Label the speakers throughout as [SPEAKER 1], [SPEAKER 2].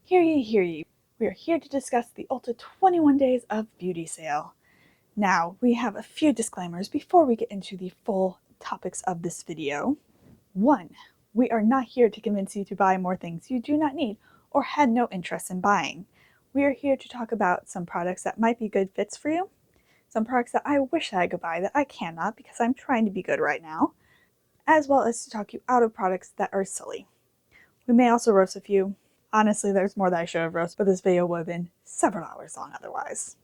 [SPEAKER 1] Hear ye, hear ye. We are here to discuss the Ulta 21 Days of Beauty sale. Now, we have a few disclaimers before we get into the full topics of this video. 1. We are not here to convince you to buy more things you do not need or had no interest in buying. We are here to talk about some products that might be good fits for you, some products that I wish I could buy that I cannot because I'm trying to be good right now, as well as to talk you out of products that are silly. We may also roast a few. Honestly, there's more that I should have roasted, but this video would have been several hours long otherwise.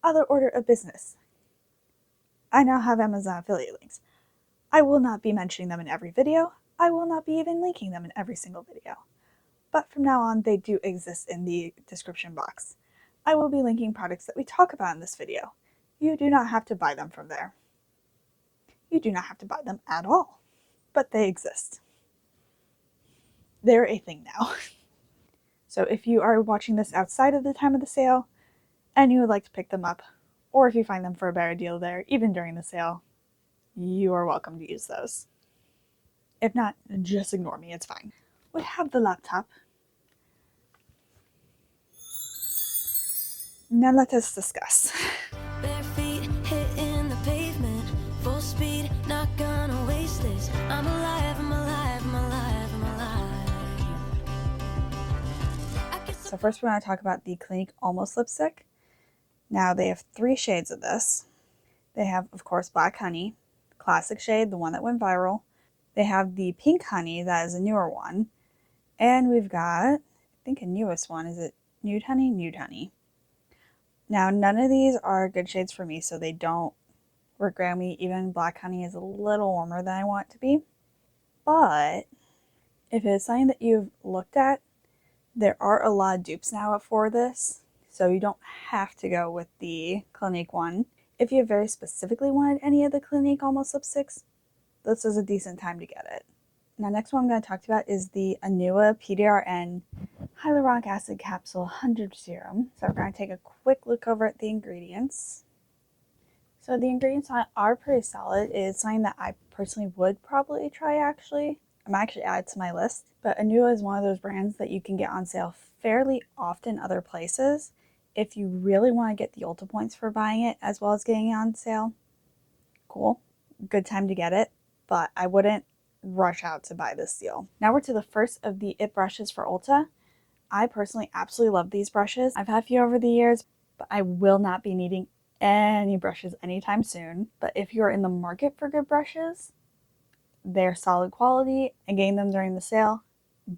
[SPEAKER 1] Other order of business. I now have Amazon affiliate links. I will not be mentioning them in every video. I will not be even linking them in every single video. But from now on, they do exist in the description box. I will be linking products that we talk about in this video. You do not have to buy them from there. You do not have to buy them at all, but they exist. They're a thing now. So if you are watching this outside of the time of the sale and you would like to pick them up, or if you find them for a better deal there, even during the sale, you are welcome to use those. If not, just ignore me, it's fine. We have the laptop. Now let us discuss.
[SPEAKER 2] Bare feet hitting the pavement, full speed, not gonna waste this. I'm alive, I'm alive, I'm alive, I'm alive.
[SPEAKER 1] So first we're going to talk about the Clinique Almost lipstick. Now they have 3 shades of this. They have, of course, Black Honey, classic shade, the one that went viral. They have the Pink Honey, that is a newer one. And we've got, I think a newest one, is it Nude Honey? Nude Honey. Now none of these are good shades for me, so they don't regret me. Even Black Honey is a little warmer than I want it to be. But if it's something that you've looked at, there are a lot of dupes now for this, so you don't have to go with the Clinique one. If you very specifically wanted any of the Clinique Almost lipsticks, this is a decent time to get it. Now next one I'm going to talk about is the Anua PDRN Hyaluronic Acid Capsule 100 Serum. So we're going to take a quick look over at the ingredients. So the ingredients are pretty solid. It's something that I personally would probably try actually. I'm actually add to my list. But Anua is one of those brands that you can get on sale fairly often other places. If you really want to get the Ulta points for buying it as well as getting it on sale, cool. Good time to get it. But I wouldn't rush out to buy this deal. Now we're to the first of the IT brushes for Ulta. I personally absolutely love these brushes. I've had a few over the years, but I will not be needing any brushes anytime soon. But if you're in the market for good brushes, they're solid quality, and getting them during the sale,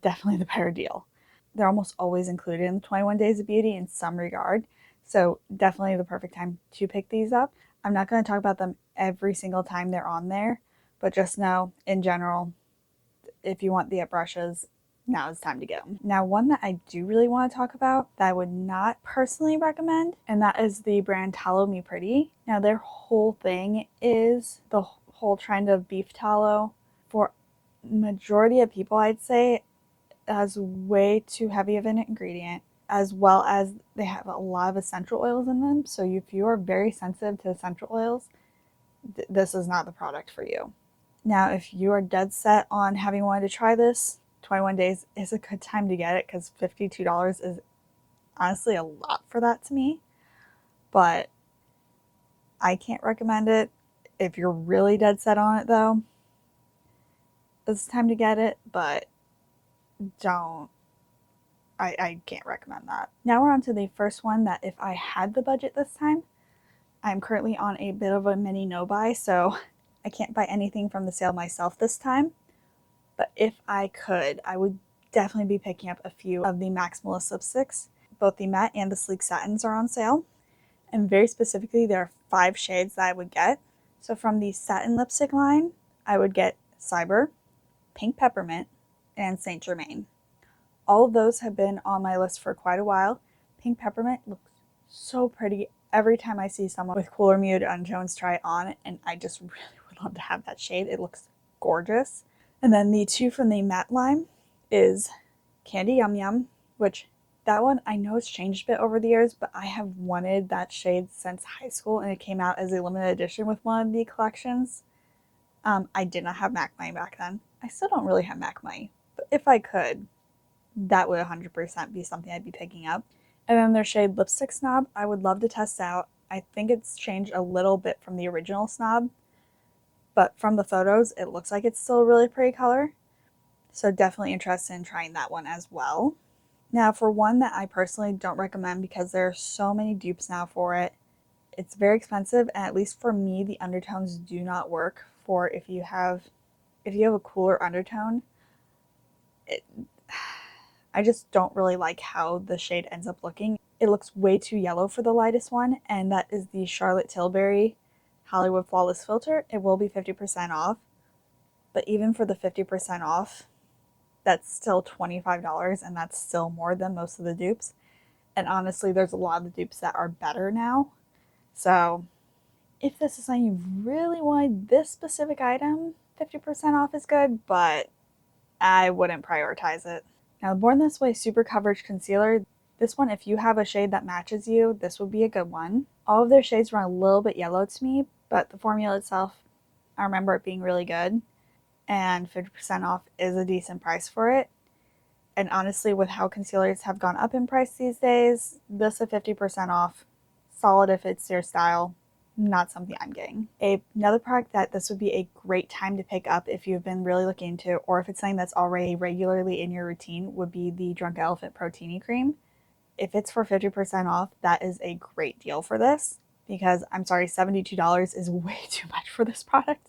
[SPEAKER 1] definitely the better deal. They're almost always included in the 21 Days of Beauty in some regard, so definitely the perfect time to pick these up. I'm not going to talk about them every single time they're on there, but just know, in general, if you want the IT brushes, now is time to get them. Now, one that I do really want to talk about that I would not personally recommend, and that is the brand Tallow Me Pretty. Now, their whole thing is the whole trend of beef tallow. For majority of people, I'd say it has way too heavy of an ingredient, as well as they have a lot of essential oils in them. So if you are very sensitive to essential oils, this is not the product for you. Now, if you are dead set on having wanted to try this, 21 days is a good time to get it because $52 is honestly a lot for that to me. But I can't recommend it. If you're really dead set on it though, it's time to get it, but I can't recommend that. Now we're on to the first one that if I had the budget this time, I'm currently on a bit of a mini no-buy, so I can't buy anything from the sale myself this time. But if I could, I would definitely be picking up a few of the Maximalist lipsticks. Both the matte and the sleek satins are on sale. And very specifically, there are 5 shades that I would get. So from the satin lipstick line, I would get Cyber, Pink Peppermint, and Saint Germain. All of those have been on my list for quite a while. Pink Peppermint looks so pretty every time I see someone with Cooler Mute on Jones try it on, and I just really would love to have that shade. It looks gorgeous. And then the 2 from the matte line is Candy Yum Yum, which that one I know it's changed a bit over the years, but I have wanted that shade since high school, and it came out as a limited edition with one of the collections. I did not have MAC money back then. I still don't really have MAC money, but if I could, that would 100% be something I'd be picking up. And then their shade Lipstick Snob, I would love to test out. I think it's changed a little bit from the original Snob, but from the photos, it looks like it's still a really pretty color. So definitely interested in trying that one as well. Now for one that I personally don't recommend because there are so many dupes now for it, it's very expensive, and at least for me, the undertones do not work for if you have a cooler undertone. I just don't really like how the shade ends up looking. It looks way too yellow for the lightest one, and that is the Charlotte Tilbury Hollywood Flawless Filter. It will be 50% off, but even for the 50% off, that's still $25, and that's still more than most of the dupes. And honestly, there's a lot of the dupes that are better now. So if this is something you really wanted, this specific item, 50% off is good, but I wouldn't prioritize it. Now, the Born This Way Super Coverage Concealer, this one, if you have a shade that matches you, this would be a good one. All of their shades run a little bit yellow to me, but the formula itself, I remember it being really good. And 50% off is a decent price for it. And honestly, with how concealers have gone up in price these days, this at 50% off, solid if it's your style, not something I'm getting. Another product that this would be a great time to pick up if you've been really looking into, or if it's something that's already regularly in your routine, would be the Drunk Elephant Protini Cream. If it's for 50% off, that is a great deal for this, because I'm sorry, $72 is way too much for this product.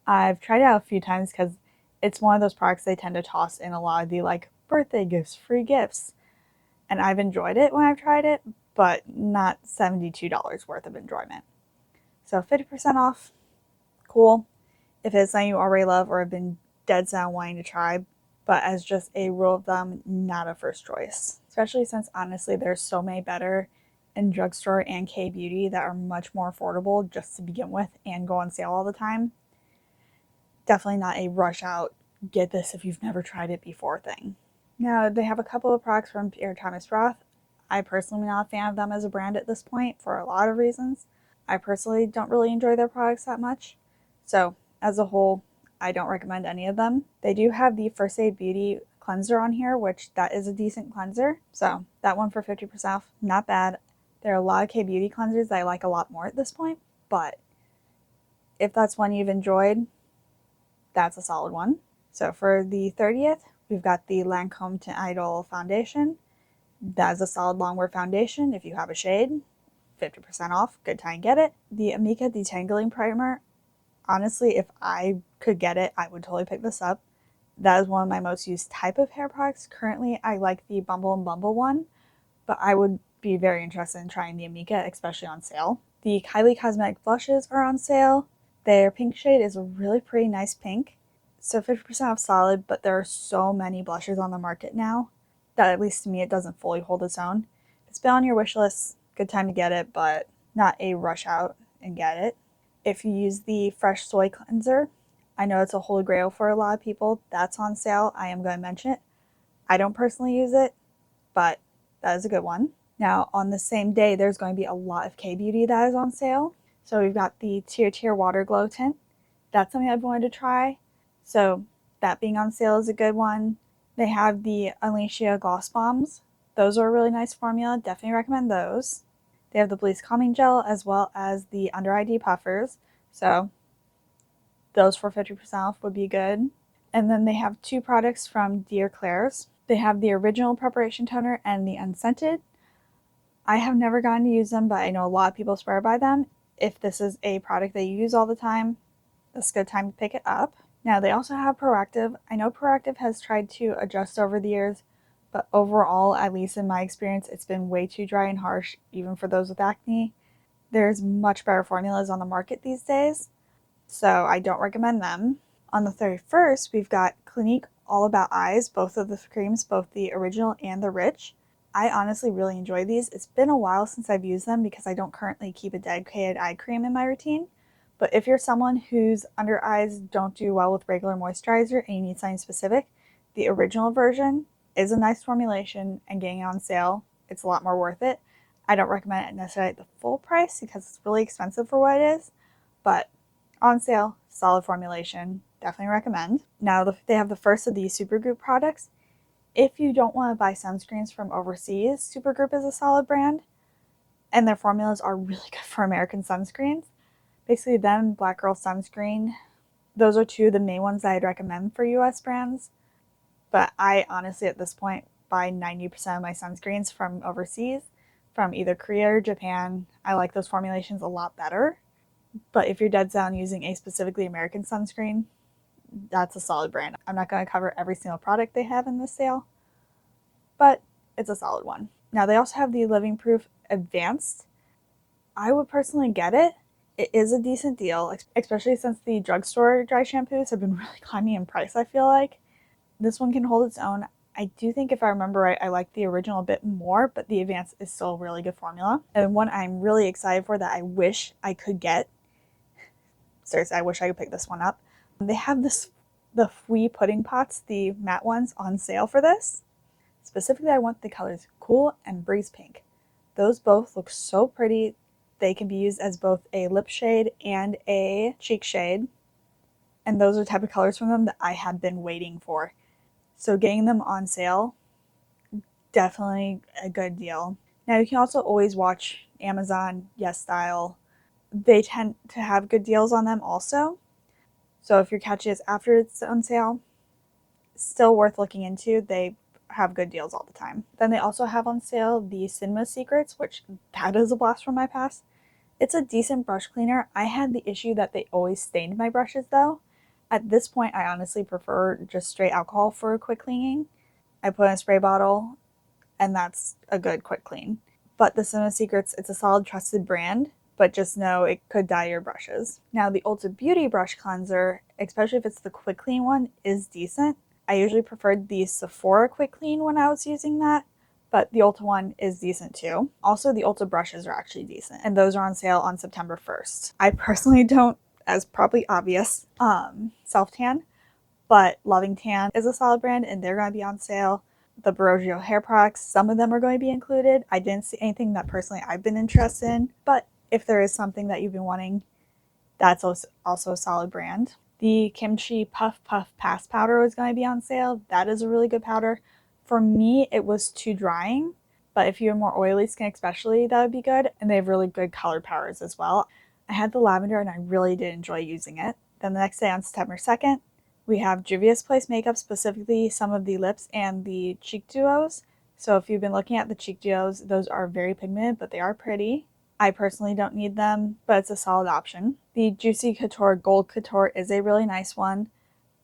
[SPEAKER 1] I've tried it out a few times because it's one of those products they tend to toss in a lot of the like birthday gifts, free gifts. And I've enjoyed it when I've tried it, but not $72 worth of enjoyment. So 50% off, cool. If it's something you already love or have been dead set on wanting to try, but as just a rule of thumb, not a first choice. Especially since honestly there's so many better in drugstore and K-beauty that are much more affordable just to begin with and go on sale all the time. Definitely not a rush out, get this if you've never tried it before thing. Now, they have a couple of products from Pierre Thomas Roth. I personally am not a fan of them as a brand at this point for a lot of reasons. I personally don't really enjoy their products that much. So, as a whole, I don't recommend any of them. They do have the First Aid Beauty cleanser on here, which that is a decent cleanser. So, that one for 50% off, not bad. There are a lot of K-beauty cleansers that I like a lot more at this point, but if that's one you've enjoyed, that's a solid one. So for the 30th, we've got the Lancome to Idol Foundation. That is a solid longwear foundation if you have a shade. 50% off, good time to get it. The Amika Detangling Primer, honestly, if I could get it, I would totally pick this up. That is one of my most used type of hair products. Currently, I like the Bumble and Bumble one, but I would be very interested in trying the Amika, especially on sale. The Kylie Cosmetic blushes are on sale. Their pink shade is a really pretty nice pink. So 50% off solid, but there are so many blushes on the market now that at least to me it doesn't fully hold its own. If it's been on your wish list, good time to get it, but not a rush out and get it. If you use the Fresh Soy Cleanser, I know it's a holy grail for a lot of people. That's on sale. I am going to mention it. I don't personally use it, but that is a good one. Now, on the same day, there's going to be a lot of K-beauty that is on sale. So we've got the Tear Water Glow Tint. That's something I've wanted to try. So that being on sale is a good one. They have the Alicia Gloss Bombs. Those are a really nice formula. Definitely recommend those. They have the Bleach Calming Gel as well as the Under Eye Depuffers. So those for 50% off would be good. And then they have two products from Dear Claire's. They have the Original Preparation Toner and the Unscented. I have never gotten to use them, but I know a lot of people swear by them. If this is a product that you use all the time, it's a good time to pick it up. Now, they also have Proactive. I know Proactive has tried to adjust over the years, but overall, at least in my experience, it's been way too dry and harsh, even for those with acne. There's much better formulas on the market these days, so I don't recommend them. On the 31st, we've got Clinique All About Eyes, both of the creams, both the original and the rich. I honestly really enjoy these. It's been a while since I've used them because I don't currently keep a dedicated eye cream in my routine. But if you're someone whose under eyes don't do well with regular moisturizer and you need something specific, the original version is a nice formulation, and getting it on sale, it's a lot more worth it. I don't recommend it necessarily at the full price because it's really expensive for what it is, but on sale, solid formulation, definitely recommend. Now they have the first of these Supergroup products. If you don't want to buy sunscreens from overseas, Supergroup is a solid brand, and their formulas are really good for American sunscreens. Basically, them, Black Girl Sunscreen, those are two of the main ones that I'd recommend for US brands. But I honestly, at this point, buy 90% of my sunscreens from overseas, from either Korea or Japan. I like those formulations a lot better. But if you're dead set on using a specifically American sunscreen, that's a solid brand. I'm not going to cover every single product they have in this sale, but it's a solid one. Now, they also have the Living Proof Advanced. I would personally get it. It is a decent deal, especially since the drugstore dry shampoos have been really climbing in price, I feel like. This one can hold its own. I do think, if I remember right, I like the original a bit more, but the Advanced is still a really good formula. And one I'm really excited for that I wish I could get. Seriously, I wish I could pick this one up. They have the FWEE pudding pots, the matte ones, on sale for this. Specifically, I want the colors Cool and Breeze Pink. Those both look so pretty. They can be used as both a lip shade and a cheek shade. And those are the type of colors from them that I have been waiting for. So getting them on sale, definitely a good deal. Now, you can also always watch Amazon, YesStyle. They tend to have good deals on them also. So if you're catching this after it's on sale, still worth looking into. They have good deals all the time. Then they also have on sale the Cinema Secrets, which that is a blast from my past. It's a decent brush cleaner. I had the issue that they always stained my brushes though. At this point, I honestly prefer just straight alcohol for a quick cleaning. I put in a spray bottle, and that's a good quick clean. But the Cinema Secrets, it's a solid trusted brand, but just know it could dye your brushes. Now, the Ulta Beauty Brush Cleanser, especially if it's the quick clean one, is decent. I usually preferred the Sephora quick clean when I was using that, but the Ulta one is decent too. Also, the Ulta brushes are actually decent, and those are on sale on September 1st. I personally don't, as probably obvious, self-tan, but Loving Tan is a solid brand, and they're going to be on sale. The Baroggio hair products, some of them are going to be included. I didn't see anything that personally I've been interested in, but if there is something that you've been wanting, that's also a solid brand. The Kimchi Puff Puff Pass Powder is going to be on sale. That is a really good powder. For me, it was too drying, but if you have more oily skin especially, that would be good. And they have really good color powders as well. I had the lavender and I really did enjoy using it. Then the next day on September 2nd, we have Juvia's Place makeup, specifically some of the lips and the cheek duos. So if you've been looking at the cheek duos, those are very pigmented, but they are pretty. I personally don't need them, but it's a solid option. The Juicy Couture Gold Couture is a really nice one.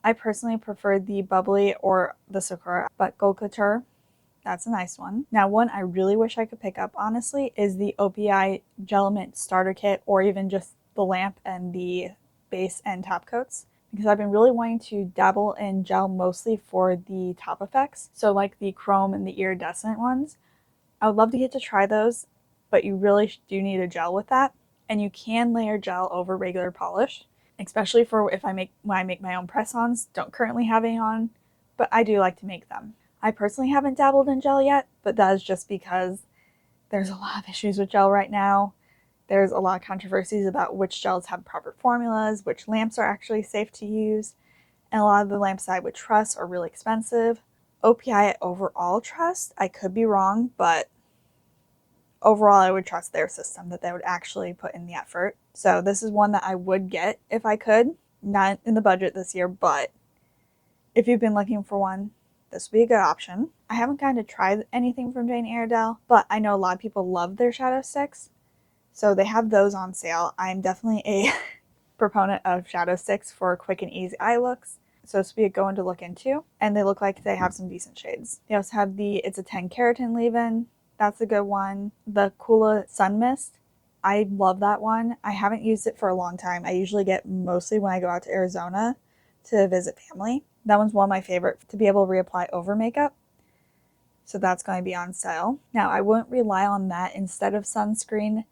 [SPEAKER 1] I personally prefer the Bubbly or the Sakura, but Gold Couture, that's a nice one. Now, one I really wish I could pick up, honestly, is the OPI Gelament Starter Kit, or even just the lamp and the base and top coats, because I've been really wanting to dabble in gel mostly for the top effects. So like the chrome and the iridescent ones. I would love to get to try those, but you really do need a gel with that. And you can layer gel over regular polish, especially for when I make my own press-ons. Don't currently have any on, but I do like to make them. I personally haven't dabbled in gel yet, but that is just because there's a lot of issues with gel right now. There's a lot of controversies about which gels have proper formulas, which lamps are actually safe to use, and a lot of the lamps I would trust are really expensive. OPI I overall trust. I could be wrong, but overall I would trust their system, that they would actually put in the effort. So this is one that I would get if I could. Not in the budget this year, but if you've been looking for one, this would be a good option. I haven't gotten to try anything from Jane Iredale, but I know a lot of people love their shadow sticks. So they have those on sale. I'm definitely a proponent of shadow sticks for quick and easy eye looks. So this would be a good one to look into. And they look like they have some decent shades. They also have the It's a 10 Keratin leave-in. That's a good one. The Kula Sun Mist. I love that one. I haven't used it for a long time. I usually get mostly when I go out to Arizona to visit family. That one's one of my favorite to be able to reapply over makeup. So that's going to be on sale. Now, I wouldn't rely on that instead of sunscreen.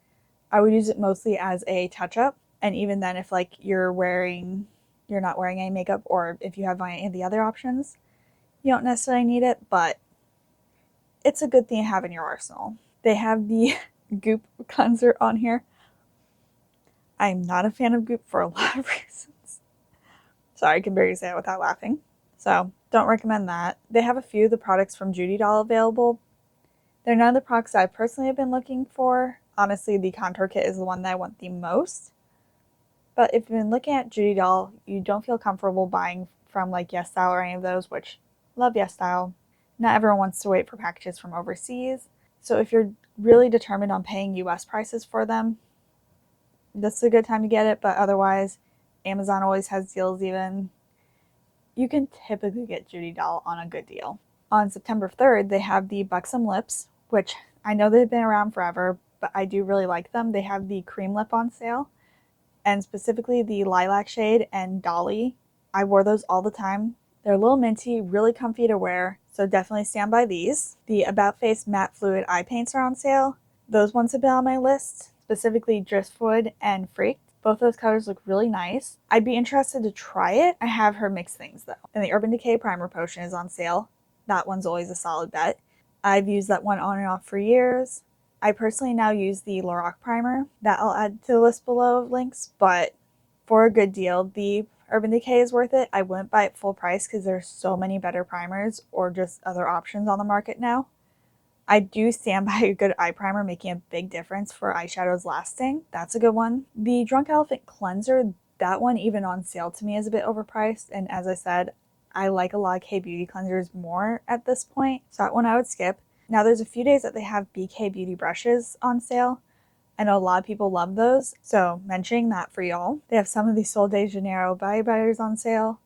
[SPEAKER 1] I would use it mostly as a touch-up. And even then, if like you're not wearing any makeup, or if you have any of the other options, you don't necessarily need it, but it's a good thing to have in your arsenal. They have the Goop cleanser on here. I'm not a fan of Goop for a lot of reasons. Sorry, I can barely say it without laughing. So Don't recommend that. They have a few of the products from Judy Doll available. They're none of the products I personally have been looking for. Honestly, the contour kit is the one that I want the most. But if you've been looking at Judy Doll, you don't feel comfortable buying from like Yes Style or any of those, which love Yes Style. Not everyone wants to wait for packages from overseas. So if you're really determined on paying US prices for them, this is a good time to get it. But otherwise, Amazon always has deals even. You can typically get Judy Doll on a good deal. On September 3rd, they have the Buxom Lips, which I know they've been around forever, but I do really like them. They have the cream lip on sale, and specifically the lilac shade and Dolly. I wore those all the time. They're a little minty, really comfy to wear, so definitely stand by these. The About Face Matte Fluid Eye Paints are on sale. Those ones have been on my list, specifically Driftwood and Freaked. Both those colors look really nice. I'd be interested to try it. I have heard mixed things though. And the Urban Decay Primer Potion is on sale. That one's always a solid bet. I've used that one on and off for years. I personally now use the Lorac primer. That I'll add to the list below of links, but for a good deal, the Urban Decay is worth it. I wouldn't buy it full price because there's so many better primers or just other options on the market now. I do stand by a good eye primer making a big difference for eyeshadows lasting. That's a good one. The Drunk Elephant Cleanser, that one even on sale to me is a bit overpriced. And as I said, I like a lot of K-Beauty cleansers more at this point. So that one I would skip. Now there's a few days that they have BK Beauty brushes on sale. I know a lot of people love those. So mentioning that for y'all. They have some of the Sol de Janeiro body butters on sale.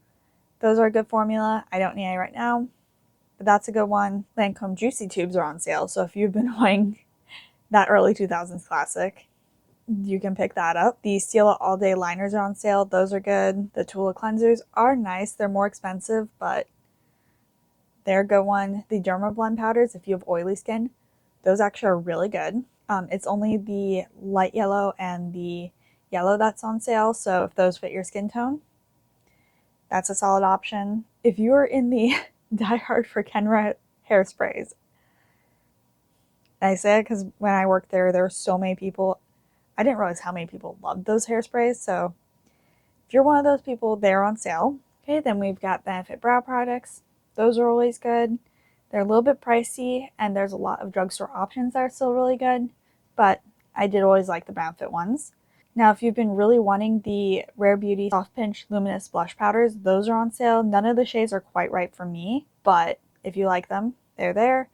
[SPEAKER 1] Those are a good formula. I don't need any right now, but that's a good one. Lancome Juicy Tubes are on sale, so if you've been wanting that early 2000s classic, you can pick that up. The Stila All Day Liners are on sale. Those are good. The Tula Cleansers are nice. They're more expensive, but they're a good one. The Derma Blend Powders, if you have oily skin, those actually are really good. It's only the light yellow and the yellow that's on sale, so if those fit your skin tone, that's a solid option. If you're in the Die Hard for Kenra hairsprays, I say it because when I worked there were so many people. I didn't realize how many people loved those hairsprays, so if you're one of those people, they're on sale. Okay, then we've got Benefit Brow products. Those are always good. They're a little bit pricey, and there's a lot of drugstore options that are still really good, but I did always like the Benefit ones. Now, if you've been really wanting the Rare Beauty Soft Pinch Luminous Blush Powders, those are on sale. None of the shades are quite right for me, but if you like them, they're there.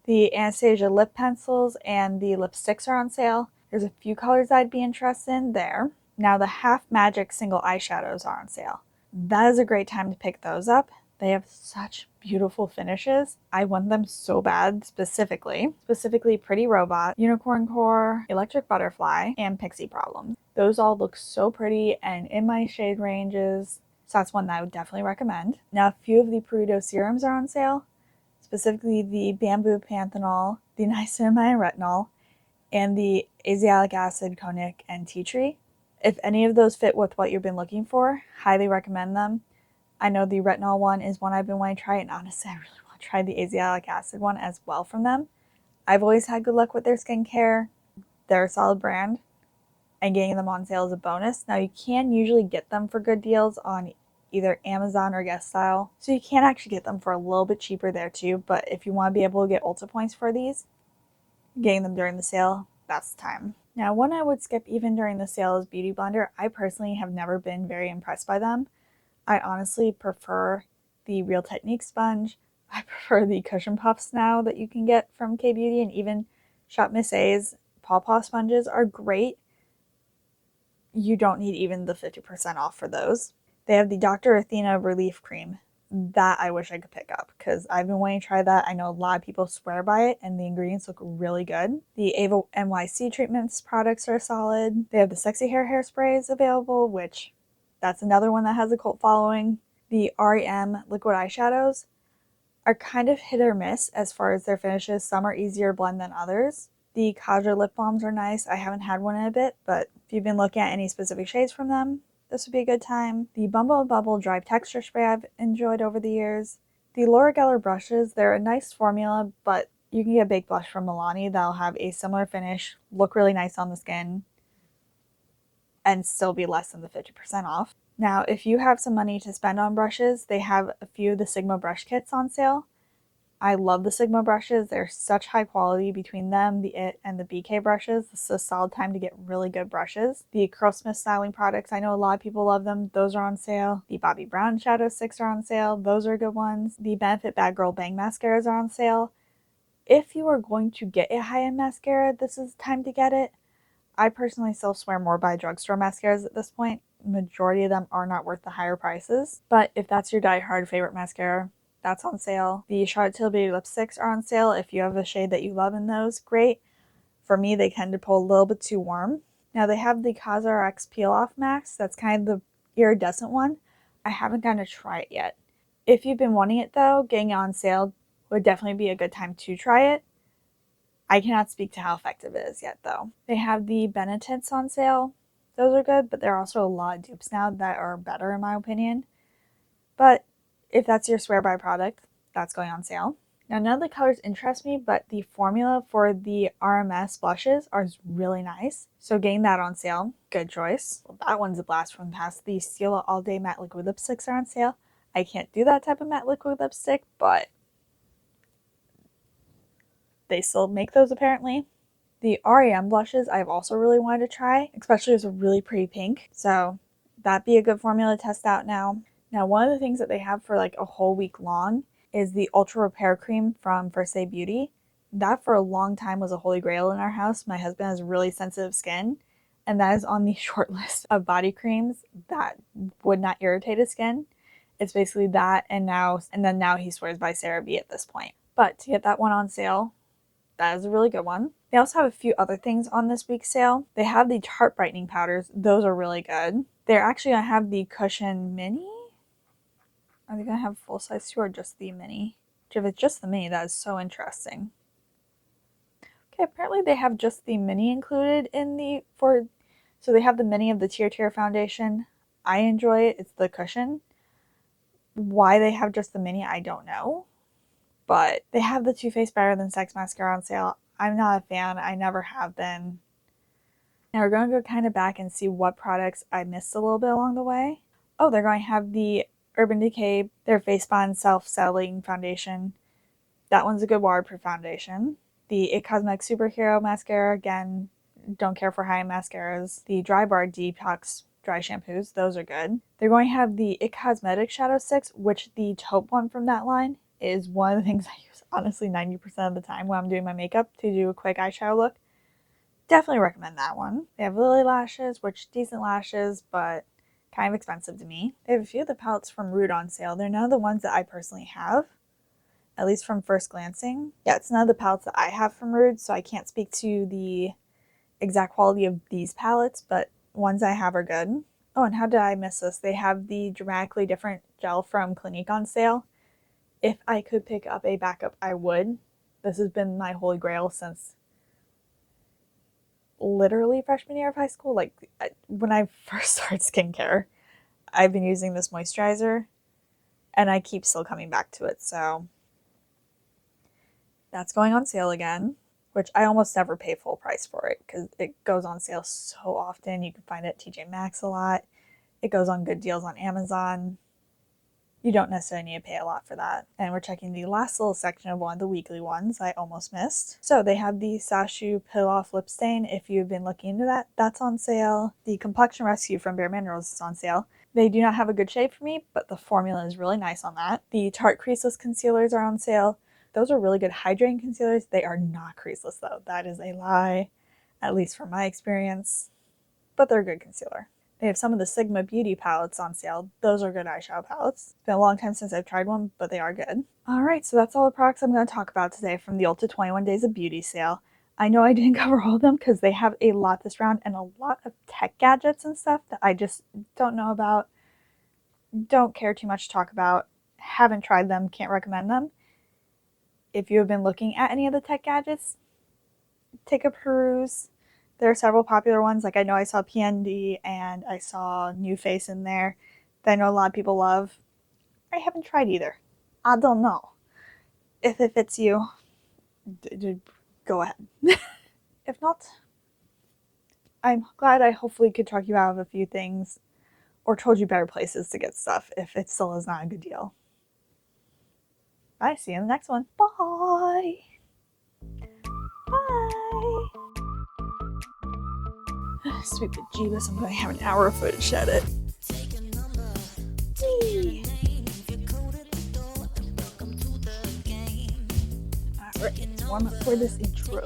[SPEAKER 1] The Anastasia Lip Pencils and the lipsticks are on sale. There's a few colors I'd be interested in there. Now, the Half Magic Single Eyeshadows are on sale. That is a great time to pick those up. They have such beautiful finishes. I want them so bad, specifically Pretty Robot, Unicorn Core, Electric Butterfly, and Pixie Problems. Those all look so pretty and in my shade ranges, so that's one that I would definitely recommend. Now, a few of the Prudo serums are on sale, specifically the Bamboo Panthenol, the Niacinamide Retinol, and the Azelaic Acid, Cognac, and Tea Tree. If any of those fit with what you've been looking for, highly recommend them. I know the retinol one is one I've been wanting to try, and honestly, I really want to try the Azelaic Acid one as well from them. I've always had good luck with their skincare. They're a solid brand, and getting them on sale is a bonus. Now, you can usually get them for good deals on either Amazon or Yes Style, so you can actually get them for a little bit cheaper there too, but if you want to be able to get Ulta points for these, getting them during the sale, that's the time. Now, one I would skip even during the sale is Beauty Blender. I personally have never been very impressed by them. I honestly prefer the Real Technique sponge. I prefer the cushion puffs now that you can get from K-Beauty, and even Shop Miss A's Paw Paw sponges are great. You don't need even the 50% off for those. They have the Dr. Athena Relief Cream. That I wish I could pick up because I've been wanting to try that. I know a lot of people swear by it and the ingredients look really good. The Ava NYC Treatments products are solid. They have the Sexy Hair Hairsprays available, which that's another one that has a cult following. The REM liquid eyeshadows are kind of hit or miss as far as their finishes. Some are easier to blend than others. The Kaja lip balms are nice. I haven't had one in a bit, but if you've been looking at any specific shades from them, this would be a good time. The Bumble Bubble Dry Texture Spray I've enjoyed over the years. The Laura Geller brushes, they're a nice formula, but you can get a big blush from Milani that'll have a similar finish, look really nice on the skin, and still be less than the 50% off. Now, if you have some money to spend on brushes, they have a few of the Sigma brush kits on sale. I love the Sigma brushes. They're such high quality between them, the IT, and the BK brushes. This is a solid time to get really good brushes. The Curlsmith styling products, I know a lot of people love them. Those are on sale. The Bobbi Brown Shadow Sticks are on sale. Those are good ones. The Benefit Bad Girl Bang Mascaras are on sale. If you are going to get a high-end mascara, this is the time to get it. I personally still swear more by drugstore mascaras at this point. Majority of them are not worth the higher prices. But if that's your die-hard favorite mascara, that's on sale. The Charlotte Tilbury lipsticks are on sale. If you have a shade that you love in those, great. For me, they tend to pull a little bit too warm. Now they have the CosRX Peel Off Max. That's kind of the iridescent one. I haven't gotten to try it yet. If you've been wanting it though, getting it on sale would definitely be a good time to try it. I cannot speak to how effective it is yet though. They have the Benetint's on sale. Those are good, but there are also a lot of dupes now that are better in my opinion. But if that's your swear by product, that's going on sale. Now, none of the colors interest me, but the formula for the RMS blushes are really nice. So getting that on sale, good choice. Well, that one's a blast from the past. The Stila All Day Matte Liquid Lipsticks are on sale. I can't do that type of matte liquid lipstick, but they still make those apparently. The REM blushes I've also really wanted to try, especially as a really pretty pink. So that'd be a good formula to test out now. Now, one of the things that they have for like a whole week long is the Ultra Repair Cream from First Aid Beauty. That for a long time was a holy grail in our house. My husband has really sensitive skin, and that is on the short list of body creams that would not irritate his skin. It's basically that, and then now he swears by CeraVe at this point. But to get that one on sale, that is a really good one. They also have a few other things on this week's sale. They have the Tarte Brightening Powders. Those are really good. They're actually going to have the Cushion Mini. Are they going to have full size too or just the mini? If it's just the mini, that is so interesting. Okay, apparently they have just the mini included in so they have the mini of the Tear foundation. I enjoy it. It's the cushion. Why they have just the mini, I don't know. But they have the Too Faced Better Than Sex mascara on sale. I'm not a fan. I never have been. Now we're going to go kind of back and see what products I missed a little bit along the way. Oh, they're going to have the Urban Decay, their Face Bond Self-Settling Foundation. That one's a good waterproof foundation. The IT Cosmetics Superhero Mascara, again, don't care for high-end mascaras. The Dry Bar Detox Dry Shampoos, those are good. They're going to have the IT Cosmetics Shadow Sticks, which the taupe one from that line is one of the things I use honestly 90% of the time when I'm doing my makeup to do a quick eyeshadow look. Definitely recommend that one. They have Lily Lashes, which decent lashes, but kind of expensive to me. They have a few of the palettes from Nude on sale. They're none of the ones that I personally have, at least from first glancing. Yeah, it's none of the palettes that I have from Nude, so I can't speak to the exact quality of these palettes, but ones I have are good. Oh, and how did I miss this? They have the Dramatically Different gel from Clinique on sale. If I could pick up a backup, I would. This has been my holy grail since literally freshman year of high school. Like when I first started skincare, I've been using this moisturizer and I keep still coming back to it. So that's going on sale again, which I almost never pay full price for it because it goes on sale so often. You can find it at TJ Maxx a lot. It goes on good deals on Amazon. You don't necessarily need to pay a lot for that. And we're checking the last little section of one of the weekly ones I almost missed. So they have the Sashu Peel Off Lip Stain. If you've been looking into that, that's on sale. The Complexion Rescue from Bare Minerals is on sale. They do not have a good shade for me, but the formula is really nice on that. The Tarte Creaseless Concealers are on sale. Those are really good hydrating concealers. They are not creaseless though. That is a lie, at least from my experience. But they're a good concealer. They have some of the Sigma Beauty palettes on sale. Those are good eyeshadow palettes. It's been a long time since I've tried one, but they are good. Alright, so that's all the products I'm going to talk about today from the Ulta 21 Days of Beauty sale. I know I didn't cover all of them because they have a lot this round and a lot of tech gadgets and stuff that I just don't know about, don't care too much to talk about, haven't tried them, can't recommend them. If you have been looking at any of the tech gadgets, take a peruse. There are several popular ones, like I know I saw PND and I saw New Face in there that I know a lot of people love. I haven't tried either. I don't know. If it fits you, go ahead. If not, I'm glad I hopefully could talk you out of a few things or told you better places to get stuff if it still is not a good deal. Bye, see you in the next one. Bye! Bye! Sweet bejeebus, I'm going to have an hour of footage to edit. Alright, let's warm up for this intro.